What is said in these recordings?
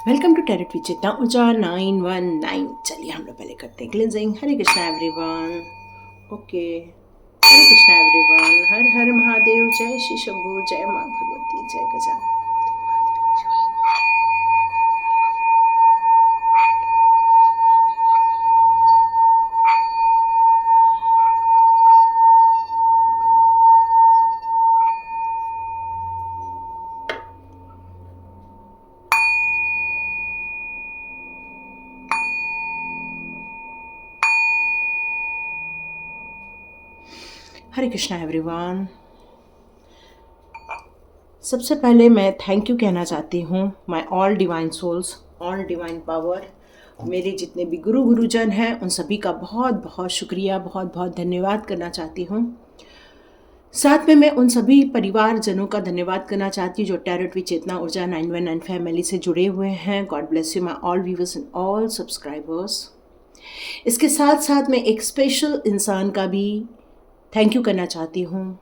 Welcome to tarot विचेता ऊर्जा 919। चलिए हम लोग पहले करते हैं क्लिनजिंग। हरे कृष्णा एवरीवन। ओके, हरे कृष्णा एवरीवन। हर हर महादेव। जय श्री शंभू। जय माँ भगवती। जय गजानन। हरे कृष्णा एवरीवन। सबसे पहले मैं थैंक यू कहना चाहती हूँ my all divine souls, all divine power. मेरे जितने भी गुरुजन हैं उन सभी का बहुत बहुत शुक्रिया, बहुत बहुत धन्यवाद करना चाहती हूँ। साथ में मैं उन सभी परिवारजनों का धन्यवाद करना चाहती हूँ जो टैरेट विचेतना ऊर्जा 919 फैमिली से जुड़े हुए हैं। God bless you my all viewers and all subscribers. इसके साथ साथ मैं एक स्पेशल इंसान का भी थैंक यू करना चाहती हूँ,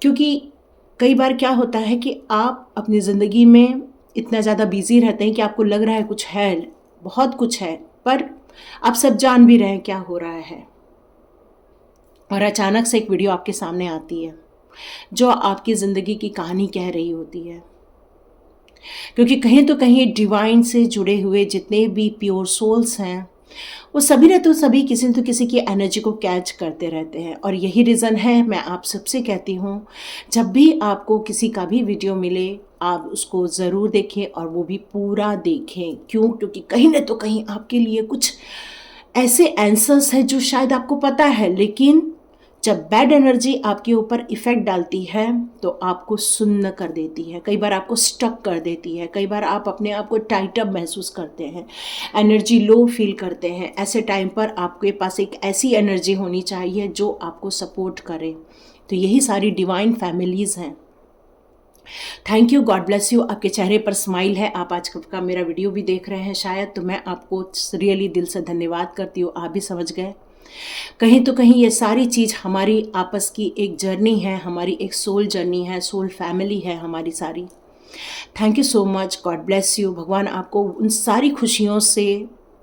क्योंकि कई बार क्या होता है कि आप अपनी ज़िंदगी में इतना ज़्यादा बिजी रहते हैं कि आपको लग रहा है कुछ है, बहुत कुछ है, पर आप सब जान भी रहे हैं क्या हो रहा है, और अचानक से एक वीडियो आपके सामने आती है जो आपकी ज़िंदगी की कहानी कह रही होती है। क्योंकि कहीं तो कहीं डिवाइन से जुड़े हुए जितने भी प्योर सोल्स हैं वो सभी ने तो सभी किसी न तो किसी की एनर्जी को कैच करते रहते हैं। और यही रीज़न है मैं आप सबसे कहती हूँ, जब भी आपको किसी का भी वीडियो मिले आप उसको ज़रूर देखें और वो भी पूरा देखें। क्यों? क्योंकि कहीं न तो कहीं आपके लिए कुछ ऐसे आंसर्स हैं जो शायद आपको पता है, लेकिन जब बैड एनर्जी आपके ऊपर इफ़ेक्ट डालती है तो आपको सुन्न कर देती है, कई बार आपको स्टक कर देती है, कई बार आप अपने आप को टाइट अप महसूस करते हैं, एनर्जी लो फील करते हैं। ऐसे टाइम पर आपके पास एक ऐसी एनर्जी होनी चाहिए जो आपको सपोर्ट करे। तो यही सारी डिवाइन फैमिलीज़ हैं। Thank you, God bless you. आपके चेहरे पर स्माइल है, आप आज का मेरा वीडियो भी देख रहे हैं शायद, तो मैं आपको रियली दिल से धन्यवाद करती हूँ। आप भी समझ गए कहीं तो कहीं ये सारी चीज़ हमारी आपस की एक जर्नी है, हमारी एक सोल जर्नी है, सोल फैमिली है हमारी सारी। Thank you so much, God bless you. भगवान आपको उन सारी खुशियों से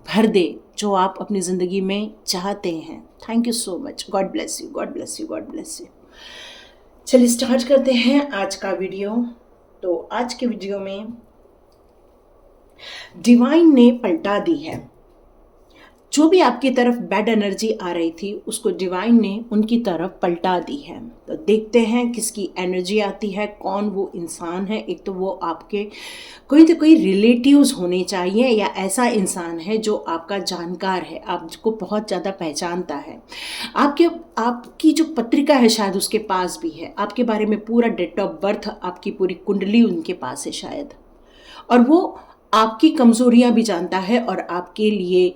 भर दे जो आप अपनी ज़िंदगी में चाहते हैं। Thank you so much, God bless you, God bless you, God bless you. चलिए स्टार्ट करते हैं आज का वीडियो। तो आज के वीडियो में डिवाइन ने पलटा दी है। जो भी आपकी तरफ बैड एनर्जी आ रही थी उसको डिवाइन ने उनकी तरफ पलटा दी है। तो देखते हैं किसकी एनर्जी आती है, कौन वो इंसान है। एक तो वो आपके कोई तो कोई रिलेटिव्स होने चाहिए या ऐसा इंसान है जो आपका जानकार है, आपको बहुत ज़्यादा पहचानता है, आपकी जो पत्रिका है शायद उसके पास भी है, आपके बारे में पूरा डेट ऑफ बर्थ, आपकी पूरी कुंडली उनके पास है शायद, और वो आपकी कमज़ोरियाँ भी जानता है और आपके लिए,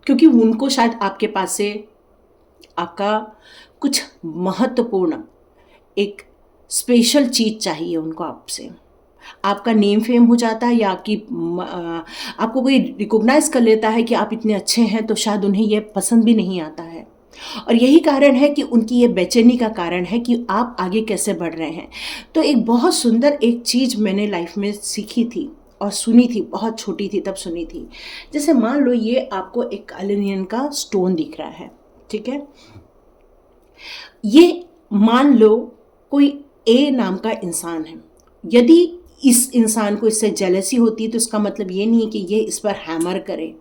क्योंकि उनको शायद आपके पास से आपका कुछ महत्वपूर्ण एक स्पेशल चीज़ चाहिए उनको आपसे। आपका नेम फेम हो जाता है या आपको कोई रिकॉग्नाइज कर लेता है कि आप इतने अच्छे हैं, तो शायद उन्हें यह पसंद भी नहीं आता है। और यही कारण है कि उनकी ये बेचैनी का कारण है कि आप आगे कैसे बढ़ रहे हैं। तो एक बहुत सुंदर एक चीज़ मैंने लाइफ में सीखी थी और सुनी थी, बहुत छोटी थी तब सुनी थी। जैसे मान लो ये आपको एक एल्यूमिनियम का स्टोन दिख रहा है, ठीक है। ये मान लो कोई ए नाम का इंसान है। यदि इस इंसान को इससे जेलसी होती है तो इसका मतलब ये नहीं है कि ये इस पर हैमर करे।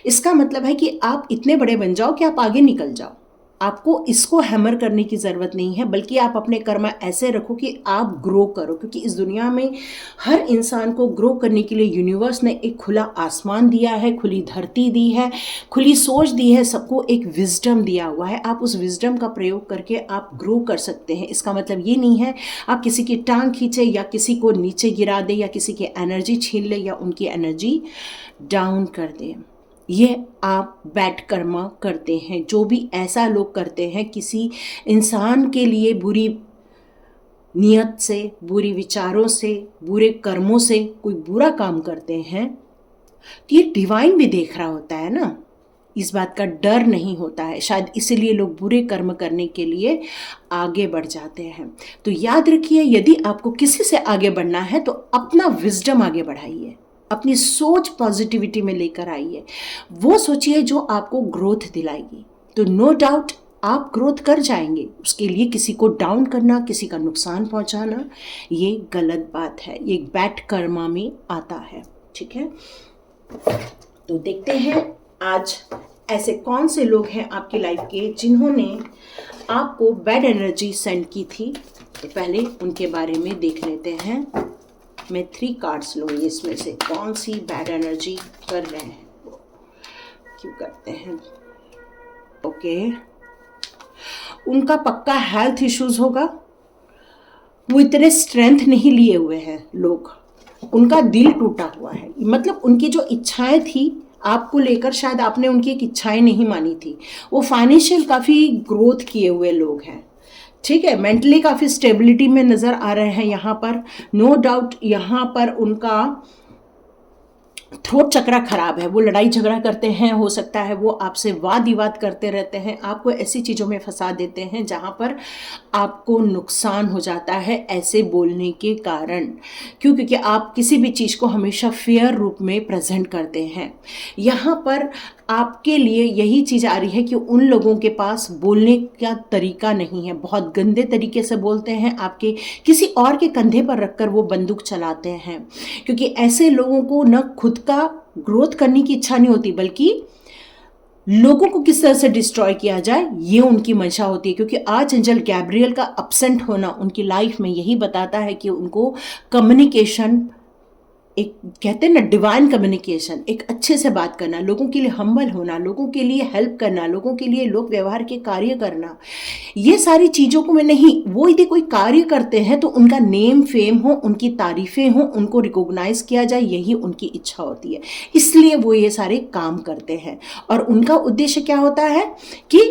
इसका मतलब है कि आप इतने बड़े बन जाओ कि आप आगे निकल जाओ। आपको इसको हैमर करने की ज़रूरत नहीं है, बल्कि आप अपने कर्म ऐसे रखो कि आप ग्रो करो। क्योंकि इस दुनिया में हर इंसान को ग्रो करने के लिए यूनिवर्स ने एक खुला आसमान दिया है, खुली धरती दी है, खुली सोच दी है, सबको एक विजडम दिया हुआ है। आप उस विजडम का प्रयोग करके आप ग्रो कर सकते हैं। इसका मतलब ये नहीं है आप किसी की टांग खींचे या किसी को नीचे गिरा दे या किसी की एनर्जी छीन ले या उनकी एनर्जी डाउन कर दे। ये आप बैड कर्मा करते हैं। जो भी ऐसा लोग करते हैं किसी इंसान के लिए बुरी नियत से, बुरी विचारों से, बुरे कर्मों से कोई बुरा काम करते हैं, तो ये डिवाइन भी देख रहा होता है ना। इस बात का डर नहीं होता है, शायद इसीलिए लोग बुरे कर्म करने के लिए आगे बढ़ जाते हैं। तो याद रखिए, यदि आपको किसी से आगे बढ़ना है तो अपना विजडम आगे बढ़ाइए, अपनी सोच पॉजिटिविटी में लेकर आइए, वो सोचिए जो आपको ग्रोथ दिलाएगी। तो नो डाउट आप ग्रोथ कर जाएंगे। उसके लिए किसी को डाउन करना, किसी का नुकसान पहुंचाना, ये गलत बात है, ये बैड कर्मा में आता है। ठीक है, तो देखते हैं आज ऐसे कौन से लोग हैं आपकी लाइफ के जिन्होंने आपको बैड एनर्जी सेंड की थी। तो पहले उनके बारे में देख लेते हैं। मैं 3 कार्ड्स लूँगी, इसमें से कौन सी बैड एनर्जी कर रहे हैं, वो क्यों करते हैं। ओके, उनका पक्का हेल्थ इश्यूज होगा। वो इतने स्ट्रेंथ नहीं लिए हुए हैं लोग, उनका दिल टूटा हुआ है। मतलब उनकी जो इच्छाएं थी आपको लेकर, शायद आपने उनकी एक इच्छाएं नहीं मानी थी। वो फाइनेंशियल काफ़ी ग्रोथ किए हुए लोग हैं। ठीक है, मेंटली काफ़ी स्टेबिलिटी में नज़र आ रहे हैं यहाँ पर। नो डाउट यहाँ पर उनका थ्रोट चक्रा खराब है, वो लड़ाई झगड़ा करते हैं, हो सकता है वो आपसे वाद विवाद करते रहते हैं, आपको ऐसी चीज़ों में फंसा देते हैं जहाँ पर आपको नुकसान हो जाता है ऐसे बोलने के कारण। क्योंकि आप किसी भी चीज़ को हमेशा फेयर रूप में प्रेजेंट करते हैं। यहाँ पर आपके लिए यही चीज़ आ रही है कि उन लोगों के पास बोलने का तरीका नहीं है, बहुत गंदे तरीके से बोलते हैं, आपके किसी और के कंधे पर रखकर वो बंदूक चलाते हैं। क्योंकि ऐसे लोगों को न खुद का ग्रोथ करने की इच्छा नहीं होती, बल्कि लोगों को किस तरह से डिस्ट्रॉय किया जाए ये उनकी मंशा होती है। क्योंकि आर्चएंजल गैब्रियल का एब्सेंट होना उनकी लाइफ में यही बताता है कि उनको कम्युनिकेशन, एक कहते हैं ना डिवाइन कम्युनिकेशन, एक अच्छे से बात करना, लोगों के लिए हम्बल होना, लोगों के लिए हेल्प करना, लोगों के लिए लोक व्यवहार के कार्य करना, ये सारी चीज़ों को मैं नहीं, वो यदि कोई कार्य करते हैं तो उनका नेम फेम हो, उनकी तारीफें हो, उनको रिकॉग्नाइज किया जाए, यही उनकी इच्छा होती है। इसलिए वो ये सारे काम करते हैं और उनका उद्देश्य क्या होता है कि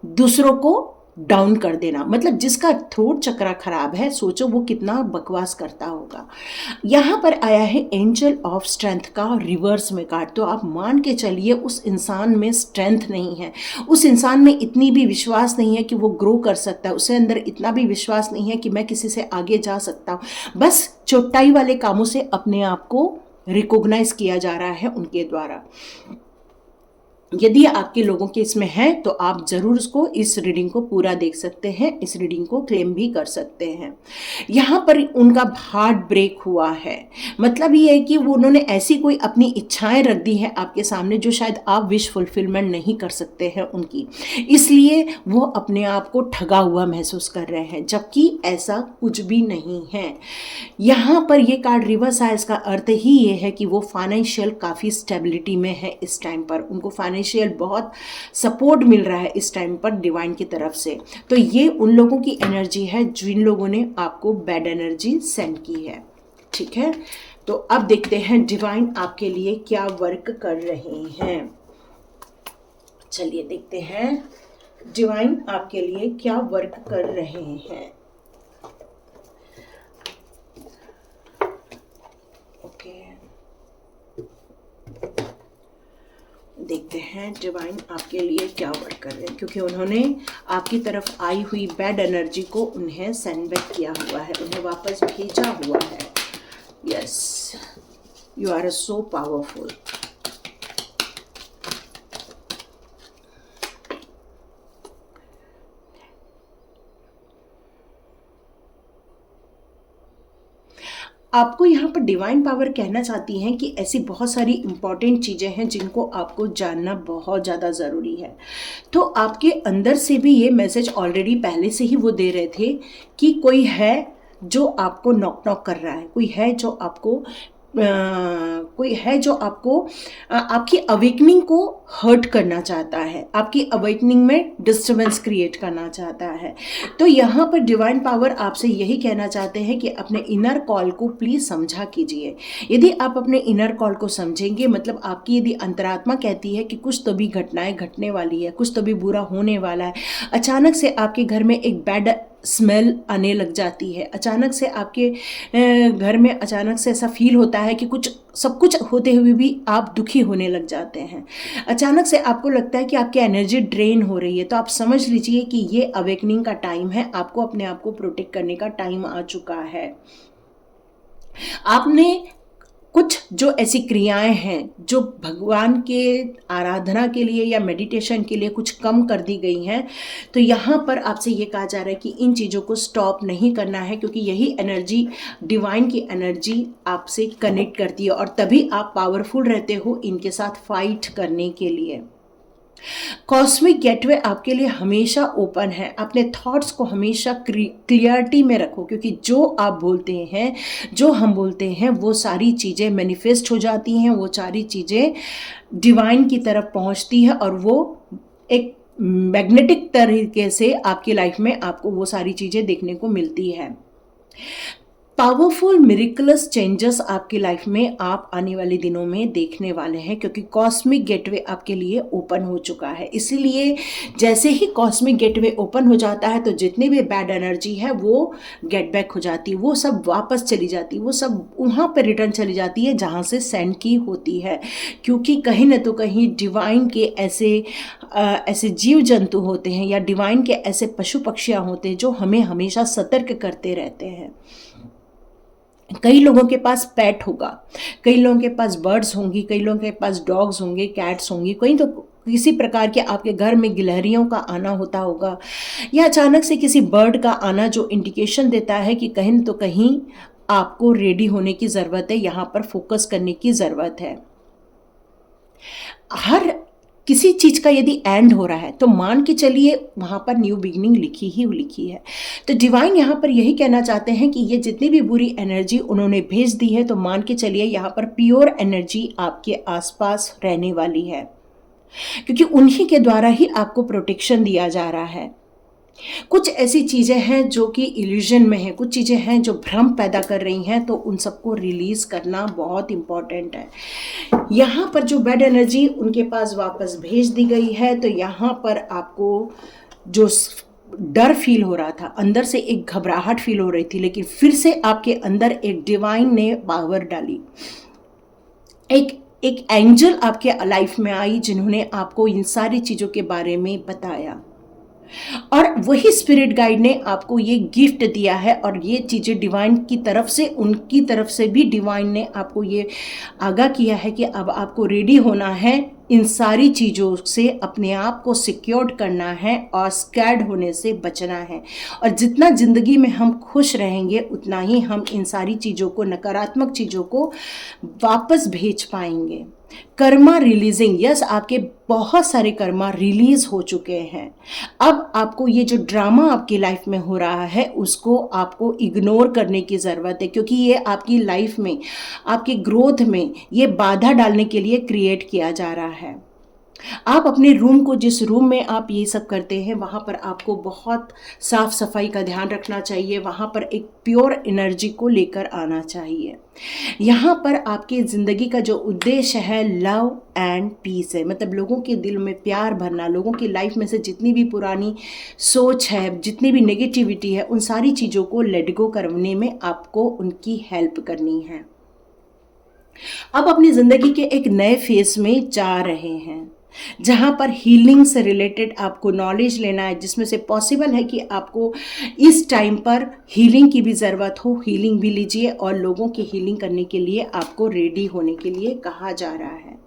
दूसरों को डाउन कर देना। मतलब जिसका थ्रोट चक्रा खराब है, सोचो वो कितना बकवास करता होगा। यहाँ पर आया है एंजल ऑफ स्ट्रेंथ का रिवर्स में कार्ड। तो आप मान के चलिए उस इंसान में स्ट्रेंथ नहीं है, उस इंसान में इतनी भी विश्वास नहीं है कि वो ग्रो कर सकता है, उसके अंदर इतना भी विश्वास नहीं है कि मैं किसी से आगे जा सकता हूँ। बस चोटाई वाले कामों से अपने आप को रिकॉग्नाइज किया जा रहा है उनके द्वारा। यदि आपके लोगों के इसमें है तो आप ज़रूर उसको, इस रीडिंग को पूरा देख सकते हैं, इस रीडिंग को क्लेम भी कर सकते हैं। यहाँ पर उनका हार्ट ब्रेक हुआ है, मतलब ये है कि वो उन्होंने ऐसी कोई अपनी इच्छाएं रख दी है आपके सामने जो शायद आप विश फुलफिलमेंट नहीं कर सकते हैं उनकी, इसलिए वो अपने आप को ठगा हुआ महसूस कर रहे हैं, जबकि ऐसा कुछ भी नहीं है। यहाँ पर ये कार्ड रिवर्स आया, इसका अर्थ ही ये है कि वो फाइनेंशियल काफ़ी स्टेबिलिटी में है इस टाइम पर, उनको फाइनेंशियल बहुत सपोर्ट मिल रहा है इस टाइम पर डिवाइन की तरफ से। तो ये उन लोगों की एनर्जी है जिन लोगों ने आपको बैड एनर्जी सेंड की है। ठीक है, तो अब देखते हैं डिवाइन आपके लिए क्या वर्क कर रहे हैं। चलिए देखते हैं डिवाइन आपके लिए क्या वर्क कर रहे हैं। ओके, देखते हैं डिवाइन आपके लिए क्या वर्क कर रहे हैं, क्योंकि उन्होंने आपकी तरफ आई हुई बैड एनर्जी को उन्हें सेंड बैक किया हुआ है, उन्हें वापस भेजा हुआ है। Yes, you are so powerful. आपको यहाँ पर डिवाइन पावर कहना चाहती हैं कि ऐसी बहुत सारी इंपॉर्टेंट चीज़ें हैं जिनको आपको जानना बहुत ज़्यादा ज़रूरी है। तो आपके अंदर से भी ये मैसेज ऑलरेडी पहले से ही वो दे रहे थे कि कोई है जो आपको नॉक नॉक कर रहा है, कोई है जो आपको आपकी अवेकनिंग को हर्ट करना चाहता है, आपकी अवेकनिंग में डिस्टर्बेंस क्रिएट करना चाहता है। तो यहाँ पर डिवाइन पावर आपसे यही कहना चाहते हैं कि अपने इनर कॉल को प्लीज़ समझा कीजिए। यदि आप अपने इनर कॉल को समझेंगे, मतलब आपकी यदि अंतरात्मा कहती है कि कुछ तो भी घटनाएं घटने वाली है, कुछ तो भी बुरा होने वाला है, अचानक से आपके घर में एक बैड स्मेल आने लग जाती है। अचानक से आपके घर में अचानक से ऐसा फील होता है कि कुछ सब कुछ होते हुए भी आप दुखी होने लग जाते हैं। अचानक से आपको लगता है कि आपकी एनर्जी ड्रेन हो रही है। तो आप समझ लीजिए कि ये अवेकनिंग का टाइम है, आपको अपने आप को प्रोटेक्ट करने का टाइम आ चुका है। आपने कुछ जो ऐसी क्रियाएं हैं जो भगवान के आराधना के लिए या मेडिटेशन के लिए कुछ कम कर दी गई हैं, तो यहाँ पर आपसे ये कहा जा रहा है कि इन चीज़ों को स्टॉप नहीं करना है, क्योंकि यही एनर्जी, डिवाइन की एनर्जी आपसे कनेक्ट करती है और तभी आप पावरफुल रहते हो इनके साथ फाइट करने के लिए। कॉस्मिक गेटवे आपके लिए हमेशा ओपन है। अपने थॉट्स को हमेशा क्लियरिटी में रखो, क्योंकि जो आप बोलते हैं, जो हम बोलते हैं, वो सारी चीज़ें मैनिफेस्ट हो जाती हैं, वो सारी चीज़ें डिवाइन की तरफ पहुंचती है और वो एक मैग्नेटिक तरीके से आपकी लाइफ में आपको वो सारी चीज़ें देखने को मिलती है। पावरफुल मिरेकलस चेंजेस आपकी लाइफ में आप आने वाले दिनों में देखने वाले हैं, क्योंकि कॉस्मिक गेटवे आपके लिए ओपन हो चुका है। इसीलिए जैसे ही कॉस्मिक गेटवे ओपन हो जाता है तो जितनी भी बैड एनर्जी है वो गेट बैक हो जाती है, वो सब वापस चली जाती है, वो सब वहाँ पर रिटर्न चली जाती है जहाँ से सेंड की होती है। क्योंकि कहीं ना तो कहीं डिवाइन के ऐसे जीव जंतु होते हैं या डिवाइन के ऐसे पशु पक्षियाँ होते हैं जो हमें हमेशा सतर्क करते रहते हैं। कई लोगों के पास पेट होगा, कई लोगों के पास बर्ड्स होंगी, कई लोगों के पास डॉग्स होंगे, कैट्स होंगी, कहीं तो किसी प्रकार के आपके घर में गिलहरियों का आना होता होगा, या अचानक से किसी बर्ड का आना जो इंडिकेशन देता है कि कहीं तो कहीं आपको रेडी होने की ज़रूरत है, यहाँ पर फोकस करने की ज़रूरत है। हर किसी चीज़ का यदि एंड हो रहा है तो मान के चलिए वहाँ पर न्यू बिगिनिंग लिखी है। तो डिवाइन यहाँ पर यही कहना चाहते हैं कि ये जितनी भी बुरी एनर्जी उन्होंने भेज दी है, तो मान के चलिए यहाँ पर प्योर एनर्जी आपके आसपास रहने वाली है, क्योंकि उन्हीं के द्वारा ही आपको प्रोटेक्शन दिया जा रहा है। कुछ ऐसी चीज़ें हैं जो कि इल्यूजन में है, कुछ चीज़ें हैं जो भ्रम पैदा कर रही हैं, तो उन सबको रिलीज़ करना बहुत इम्पॉर्टेंट है। यहाँ पर जो बैड एनर्जी उनके पास वापस भेज दी गई है, तो यहाँ पर आपको जो डर फील हो रहा था, अंदर से एक घबराहट फील हो रही थी, लेकिन फिर से आपके अंदर एक डिवाइन ने पावर डाली, एक एंजल आपके लाइफ में आई जिन्होंने आपको इन सारी चीज़ों के बारे में बताया, और वही स्पिरिट गाइड ने आपको ये गिफ्ट दिया है। और ये चीज़ें डिवाइन की तरफ से, उनकी तरफ से भी डिवाइन ने आपको ये आगाह किया है कि अब आपको रेडी होना है, इन सारी चीज़ों से अपने आप को सिक्योर्ड करना है और स्कैर्ड होने से बचना है। और जितना ज़िंदगी में हम खुश रहेंगे उतना ही हम इन सारी चीज़ों को, नकारात्मक चीज़ों को वापस भेज पाएंगे। कर्मा रिलीजिंग, यस, आपके बहुत सारे कर्मा रिलीज हो चुके हैं। अब आपको ये जो ड्रामा आपकी लाइफ में हो रहा है उसको आपको इग्नोर करने की ज़रूरत है, क्योंकि ये आपकी लाइफ में, आपकी ग्रोथ में ये बाधा डालने के लिए क्रिएट किया जा रहा है। आप अपने रूम को, जिस रूम में आप ये सब करते हैं, वहाँ पर आपको बहुत साफ सफाई का ध्यान रखना चाहिए, वहाँ पर एक प्योर एनर्जी को लेकर आना चाहिए। यहाँ पर आपकी ज़िंदगी का जो उद्देश्य है लव एंड पीस है, मतलब लोगों के दिल में प्यार भरना, लोगों की लाइफ में से जितनी भी पुरानी सोच है, जितनी भी नेगेटिविटी है, उन सारी चीज़ों को लेट गो करने में आपको उनकी हेल्प करनी है। अब अपनी ज़िंदगी के एक नए फेज में जा रहे हैं जहाँ पर हीलिंग से रिलेटेड आपको नॉलेज लेना है, जिसमें से पॉसिबल है कि आपको इस टाइम पर हीलिंग की भी ज़रूरत हो, हीलिंग भी लीजिए, और लोगों की हीलिंग करने के लिए आपको रेडी होने के लिए कहा जा रहा है।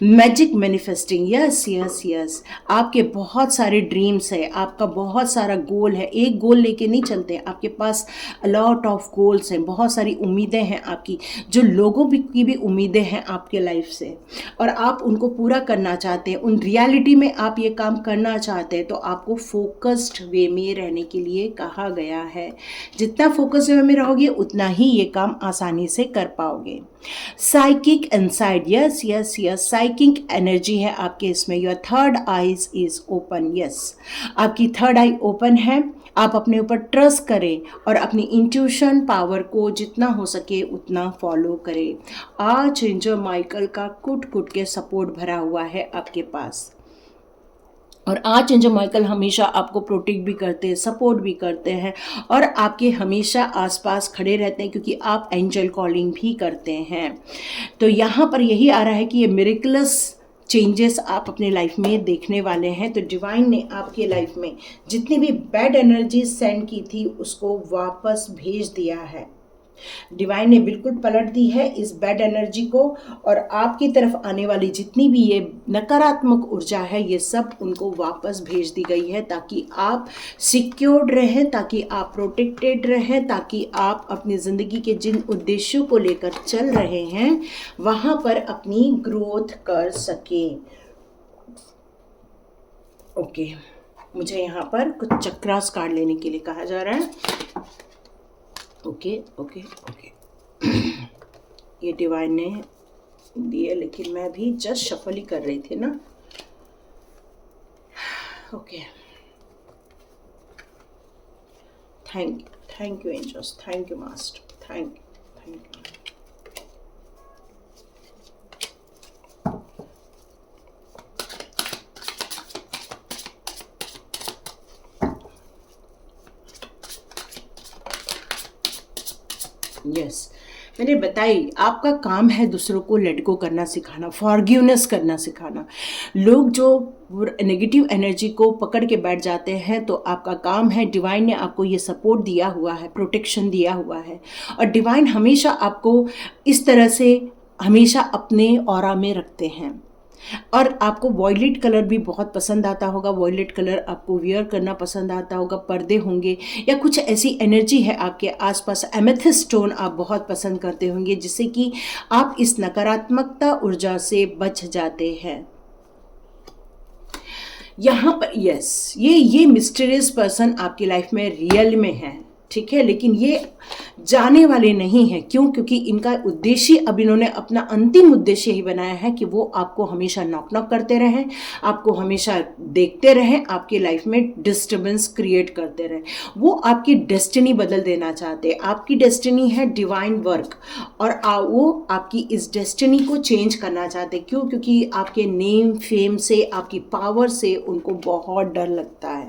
Magic manifesting, yes yes yes, आपके बहुत सारे ड्रीम्स है, आपका बहुत सारा गोल है, एक गोल लेके नहीं चलते, आपके पास अलॉट ऑफ गोल्स हैं, बहुत सारी उम्मीदें हैं आपकी, जो लोगों की भी उम्मीदें हैं आपके लाइफ से, और आप उनको पूरा करना चाहते हैं, उन रियलिटी में आप ये काम करना चाहते हैं, तो आपको फोकस्ड वे में रहने के लिए कहा गया है। जितना फोकस वे में रहोगे उतना ही ये काम आसानी से कर पाओगे। Psychic inside, yes yes yes, psychic energy है आपके इसमें। Your third eyes is open, yes, आपकी थर्ड आई ओपन है। आप अपने ऊपर ट्रस्ट करें और अपनी इंट्यूशन पावर को जितना हो सके उतना फॉलो करें। आज एंजल माइकल का कुट कुट के सपोर्ट भरा हुआ है आपके पास। और आर्चएंजल माइकल हमेशा आपको प्रोटेक्ट भी करते हैं, सपोर्ट भी करते हैं और आपके हमेशा आसपास खड़े रहते हैं, क्योंकि आप एंजल कॉलिंग भी करते हैं। तो यहाँ पर यही आ रहा है कि ये मिरेकलस चेंजेस आप अपने लाइफ में देखने वाले हैं। तो डिवाइन ने आपके लाइफ में जितनी भी बैड एनर्जी सेंड की थी उसको वापस भेज दिया है। डिवाइन ने बिल्कुल पलट दी है इस बैड एनर्जी को, और आपकी तरफ आने वाली जितनी भी ये नकारात्मक ऊर्जा है ये सब उनको वापस भेज दी गई है, ताकि आप सिक्योर्ड रहें, ताकि आप प्रोटेक्टेड रहें, ताकि आप अपनी ज़िंदगी के जिन उद्देश्यों को लेकर चल रहे हैं वहाँ पर अपनी ग्रोथ कर सकें। ओके, मुझे यहाँ पर कुछ चक्रास कार्ड लेने के लिए कहा जा रहा है। ओके ओके ओके ये डिवाइन ने दिए, लेकिन मैं भी जस्ट शफल ही कर रही थी ना। Okay, thank you angels, thank you master, thank you. Yes, मैंने बताई आपका काम है दूसरों को लेट गो करना सिखाना, फॉरगिवनेस करना सिखाना। लोग जो नेगेटिव एनर्जी को पकड़ के बैठ जाते हैं तो आपका काम है, डिवाइन ने आपको ये सपोर्ट दिया हुआ है, प्रोटेक्शन दिया हुआ है, और डिवाइन हमेशा आपको इस तरह से हमेशा अपने ऑरा में रखते हैं। और आपको वॉयलेट कलर भी बहुत पसंद आता होगा, वॉयलेट कलर आपको वियर करना पसंद आता होगा, पर्दे होंगे या कुछ ऐसी एनर्जी है आपके आसपास। एमेथिस्ट स्टोन आप बहुत पसंद करते होंगे, जिससे कि आप इस नकारात्मकता ऊर्जा से बच जाते हैं। यहाँ पर यस, ये मिस्टीरियस पर्सन आपकी लाइफ में रियल में है, ठीक है, लेकिन ये जाने वाले नहीं हैं। क्यों? क्योंकि इनका उद्देश्य, अब इन्होंने अपना अंतिम उद्देश्य यही बनाया है कि वो आपको हमेशा नॉक नॉक करते रहें, आपको हमेशा देखते रहें, आपकी लाइफ में डिस्टर्बेंस क्रिएट करते रहें। वो आपकी डेस्टिनी बदल देना चाहते हैं। आपकी डेस्टिनी है डिवाइन वर्क, और वो आपकी इस डेस्टिनी को चेंज करना चाहते हैं। क्यों? क्योंकि आपके नेम फेम से, आपकी पावर से उनको बहुत डर लगता है,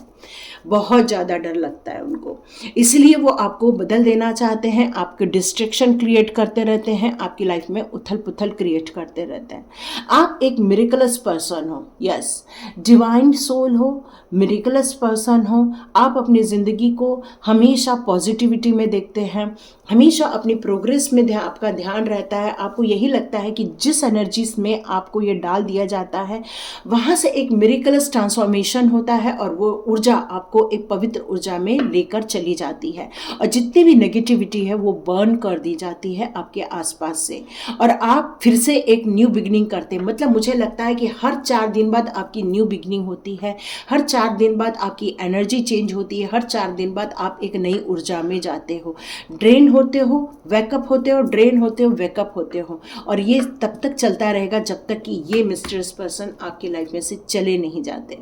बहुत ज़्यादा डर लगता है उनको। इसलिए वो आपको बदल देना चाहते हैं, आपके डिस्ट्रैक्शन क्रिएट करते रहते हैं, आपकी लाइफ में उथल पुथल क्रिएट करते रहते हैं। आप एक मिरेकलस पर्सन हो, यस, डिवाइन सोल हो, मिरेकलस पर्सन हो। आप अपनी ज़िंदगी को हमेशा पॉजिटिविटी में देखते हैं, हमेशा अपनी प्रोग्रेस में आपका ध्यान रहता है। आपको यही लगता है कि जिस एनर्जीज में आपको ये डाल दिया जाता है वहाँ से एक मिरेकलस ट्रांसफॉर्मेशन होता है, और वो ऊर्जा आपको एक पवित्र ऊर्जा में लेकर चली जाती है, और जितनी भी नेगेटिविटी है वो बर्न कर दी जाती है आपके आसपास से, और आप फिर से एक न्यू बिगिनिंग करते हैं। मतलब मुझे लगता है कि हर 4 दिन बाद आपकी न्यू बिगिनिंग होती है, हर 4 दिन बाद आपकी एनर्जी चेंज होती है, हर 4 दिन बाद आप एक नई ऊर्जा में जाते हो। ड्रेन होते हो, वेकअप होते हो, ड्रेन होते हो, वेकअप होते हो, और ये तब तक चलता रहेगा जब तक कि ये मिस्टीरियस पर्सन आपकी लाइफ में से चले नहीं जाते।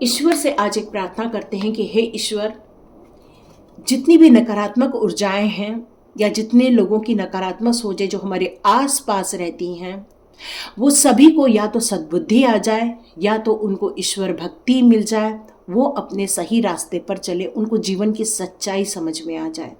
ईश्वर से आज एक प्रार्थना करते हैं कि हे ईश्वर, जितनी भी नकारात्मक ऊर्जाएं हैं या जितने लोगों की नकारात्मक सोचें जो हमारे आसपास रहती हैं, वो सभी को या तो सद्बुद्धि आ जाए या तो उनको ईश्वर भक्ति मिल जाए, वो अपने सही रास्ते पर चले, उनको जीवन की सच्चाई समझ में आ जाए,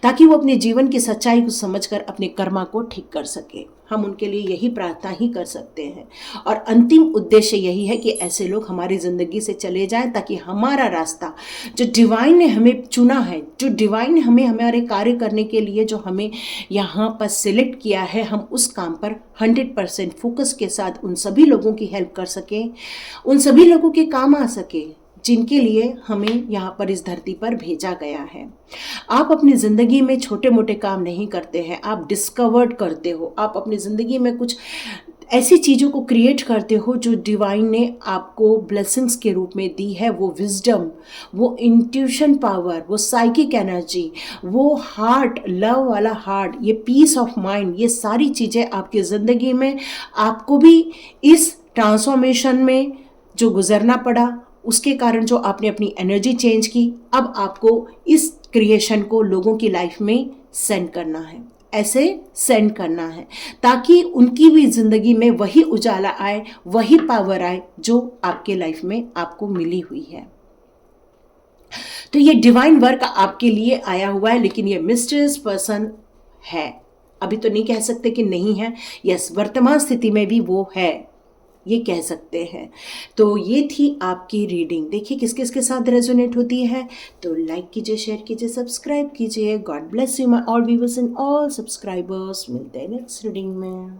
ताकि वो अपने जीवन की सच्चाई को समझकर अपने कर्मा को ठीक कर सके। हम उनके लिए यही प्रार्थना ही कर सकते हैं, और अंतिम उद्देश्य यही है कि ऐसे लोग हमारी ज़िंदगी से चले जाएं, ताकि हमारा रास्ता जो डिवाइन ने हमें चुना है, जो डिवाइन ने हमें हमारे कार्य करने के लिए जो हमें यहाँ पर सिलेक्ट किया है, हम उस काम पर 100% फोकस के साथ उन सभी लोगों की हेल्प कर सकें, उन सभी लोगों के काम आ सके जिनके लिए हमें यहाँ पर इस धरती पर भेजा गया है। आप अपनी ज़िंदगी में छोटे मोटे काम नहीं करते हैं, आप डिस्कवर्ड करते हो। आप अपनी ज़िंदगी में कुछ ऐसी चीज़ों को क्रिएट करते हो जो डिवाइन ने आपको ब्लेसिंग्स के रूप में दी है। वो विजडम, वो इंट्यूशन पावर, वो साइकिक एनर्जी, वो हार्ट, लव वाला हार्ट, ये पीस ऑफ माइंड, ये सारी चीज़ें आपकी ज़िंदगी में आपको भी इस ट्रांसफॉर्मेशन में जो गुजरना पड़ा, उसके कारण जो आपने अपनी एनर्जी चेंज की, अब आपको इस क्रिएशन को लोगों की लाइफ में सेंड करना है। ऐसे सेंड करना है, ताकि उनकी भी ज़िंदगी में वही उजाला आए, वही पावर आए जो आपके लाइफ में आपको मिली हुई है। तो ये डिवाइन वर्क आपके लिए आया हुआ है, लेकिन ये मिस्टीरियस पर्सन है। अभी तो नहीं कह सकते कि नहीं है, यस, वर्तमान स्थिति में भी वो है, ये कह सकते हैं। तो ये थी आपकी रीडिंग। देखिए किस किस के साथ रेजोनेट होती है। तो लाइक कीजिए, शेयर कीजिए, सब्सक्राइब कीजिए। God bless you my all viewers and all subscribers. मिलते हैं नेक्स्ट रीडिंग में।